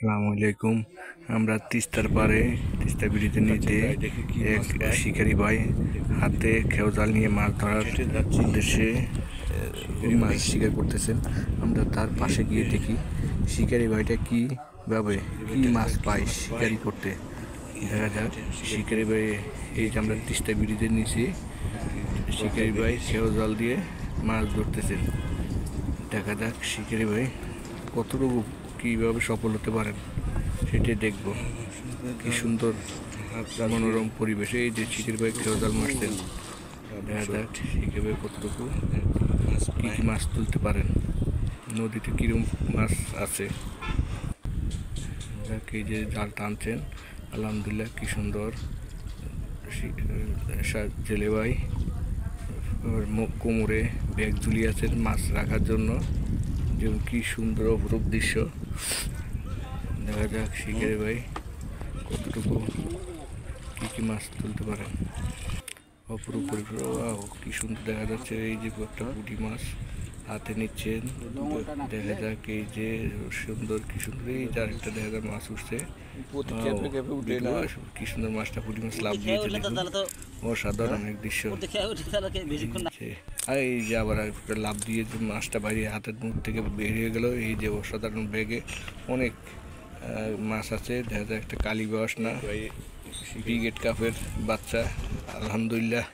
আসসালামু আলাইকুম। আমরা তিস্তার পাড়ে তিস্তা ব্রিজের নিচে এক শিকারি ভাই হাতে খেও জাল নিয়ে মাছ ধরার উদ্দেশ্যে মাছ শিকার করতেছেন। আমরা তার পাশে গিয়ে দেখি শিকারি ভাইটা কীভাবে কি মাছ পায় শিকারি করতে। দেখা যাক শিকারি ভাই, এই যে আমরা তিস্তা ব্রিজের নিচে শিকারি ভাই খেও জাল দিয়ে মাছ ধরতেছেন। দেখা যাক শিকারি ভাই কতটুকু কীভাবে সফল হতে পারেন সেটাই দেখব। কি সুন্দর মনোরম পরিবেশে এই যে শিকারি ভাই খেও জাল মারছেন। দেখা যাক শিকারি ভাই কতটুকু কী কী মাছ তুলতে পারেন, নদীতে কীরকম মাছ আছে। যাক এই যে জাল টানছেন, আলহামদুলিল্লাহ কি সুন্দর। জেলে ভাই কোমরে ব্যাগ ঝুলিয়ে আছেন মাছ রাখার জন্য, যেমন কি সুন্দর অপরূপ দৃশ্য। দেখা যাক শিকারি ভাই কতটুকু কী কী মাছ তুলতে পারেন। অপরূপ পরিবেশ, কি সুন্দর দেখা যাচ্ছে। এই যে একটা পুঁটি মাছ হাতে নিচ্ছেন। দেখা যাক এই যে সুন্দর, কি সুন্দর এই যে আরেকটা দেখা যাক মাছ উঠছে। কি সুন্দর মাছটা, পুঁটি মাছ লাভ দিয়েছে, দেখুন অসাধারণ এক দৃশ্য। এই যে আবার লাভ দিয়ে যে মাছটা বাইরে হাতের মুখ থেকে বেরিয়ে গেল। এই যে অসাধারণ ব্যাগে অনেক মাছ আছে। দেখা যায় একটা কালীবাস না ব্রিগেড কাপের বাচ্চা, আলহামদুলিল্লাহ।